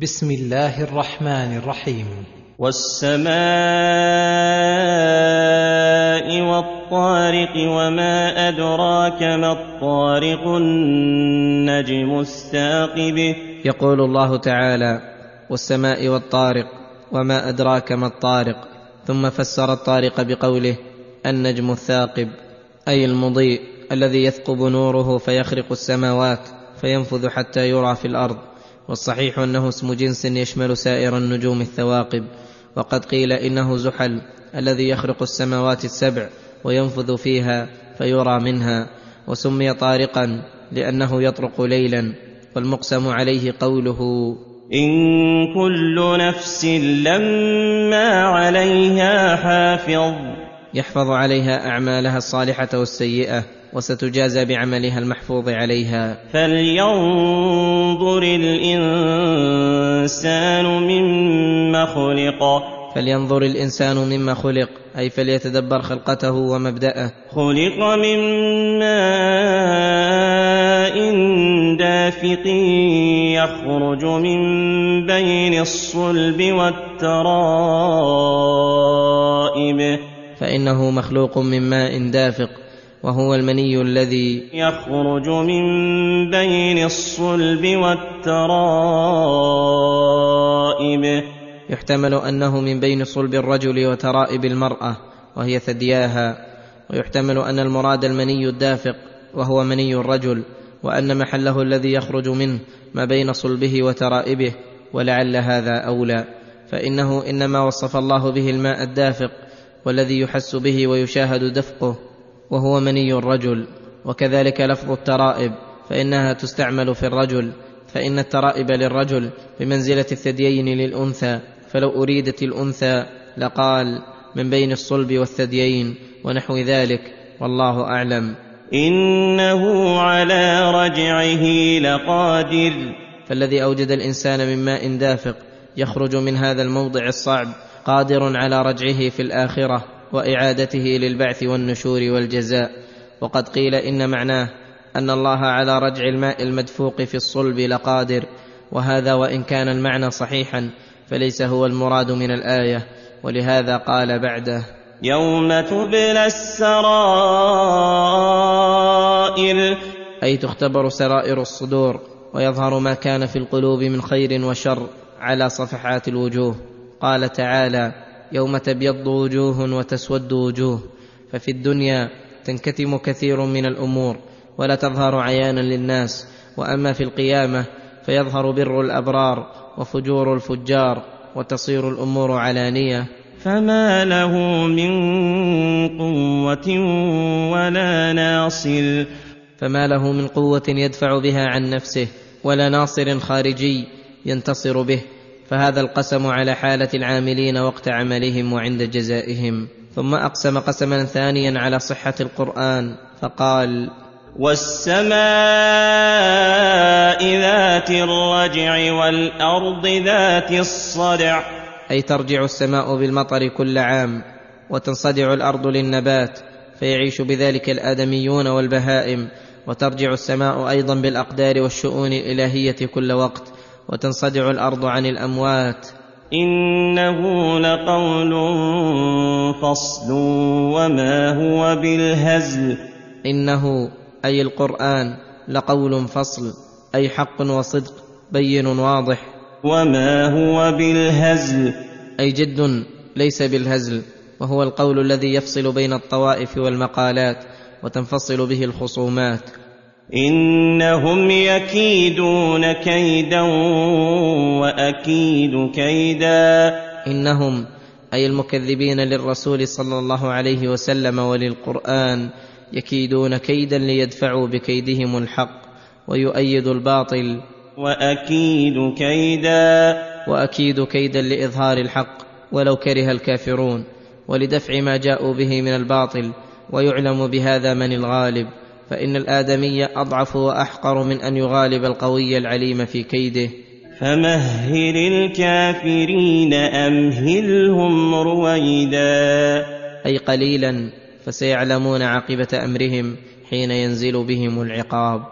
بسم الله الرحمن الرحيم. والسماء والطارق وما أدراك ما الطارق النجم الثاقب. يقول الله تعالى: والسماء والطارق وما أدراك ما الطارق، ثم فسر الطارق بقوله النجم الثاقب، أي المضيء الذي يثقب نوره فيخرق السماوات فينفذ حتى يرى في الأرض. والصحيح أنه اسم جنس يشمل سائر النجوم الثواقب. وقد قيل إنه زحل الذي يخرق السماوات السبع وينفذ فيها فيرى منها، وسمي طارقا لأنه يطرق ليلا. والمقسم عليه قوله: إن كل نفس لما عليها حافظ، يحفظ عليها أعمالها الصالحة والسيئة، وستجازى بعملها المحفوظ عليها. فلينظر الإنسان مما خلق. فلينظر الإنسان مما خلق، أي فليتدبر خلقته ومبدأه. خلق من ماء دافق يخرج من بين الصلب والترائب. فإنه مخلوق من ماء دافق، وهو المني الذي يخرج من بين الصلب والترائب. يحتمل أنه من بين صلب الرجل وترائب المرأة وهي ثدياها، ويحتمل أن المراد المني الدافق وهو مني الرجل، وأن محله الذي يخرج منه ما بين صلبه وترائبه، ولعل هذا أولى، فإنه إنما وصف الله به الماء الدافق والذي يحس به ويشاهد دفقه، وهو مني الرجل. وكذلك لفظ الترائب، فإنها تستعمل في الرجل، فإن الترائب للرجل بمنزلة الثديين للأنثى، فلو أريدت الأنثى لقال من بين الصلب والثديين ونحو ذلك، والله أعلم. إنه على رجعه لقادر. فالذي أوجد الإنسان من ماء دافق يخرج من هذا الموضع الصعب قادر على رجعه في الآخرة وإعادته للبعث والنشور والجزاء. وقد قيل إن معناه أن الله على رجع الماء المدفوق في الصلب لقادر، وهذا وإن كان المعنى صحيحا فليس هو المراد من الآية، ولهذا قال بعده: يوم تبلى السرائر، أي تختبر سرائر الصدور ويظهر ما كان في القلوب من خير وشر على صفحات الوجوه. قال تعالى: يوم تبيض وجوه وتسود وجوه. ففي الدنيا تنكتم كثير من الأمور ولا تظهر عيانا للناس، وأما في القيامة فيظهر بر الأبرار وفجور الفجار، وتصير الأمور علانية. فما له من قوة ولا ناصر. فما له من قوة يدفع بها عن نفسه، ولا ناصر خارجي ينتصر به. فهذا القسم على حالة العاملين وقت عملهم وعند جزائهم. ثم أقسم قسما ثانيا على صحة القرآن فقال: والسماء ذات الرجع والأرض ذات الصدع. أي ترجع السماء بالمطر كل عام، وتنصدع الأرض للنبات فيعيش بذلك الآدميون والبهائم، وترجع السماء أيضا بالأقدار والشؤون الإلهية كل وقت، وتنصدع الأرض عن الأموات. إنه لقول فصل وما هو بالهزل. إنه أي القرآن لقول فصل، أي حق وصدق بين واضح. وما هو بالهزل، أي جد ليس بالهزل، وهو القول الذي يفصل بين الطوائف والمقالات وتنفصل به الخصومات. إنهم يكيدون كيدا وأكيد كيدا. إنهم أي المكذبين للرسول صلى الله عليه وسلم وللقرآن يكيدون كيدا ليدفعوا بكيدهم الحق ويؤيدوا الباطل. وأكيد كيدا، وأكيد كيدا لإظهار الحق ولو كره الكافرون، ولدفع ما جاءوا به من الباطل، ويعلم بهذا من الغالب، فإن الآدمي أضعف وأحقر من أن يغالب القوي العليم في كيده. فمهل الكافرين أمهلهم رويدا. أي قليلا، فسيعلمون عاقبة أمرهم حين ينزل بهم العقاب.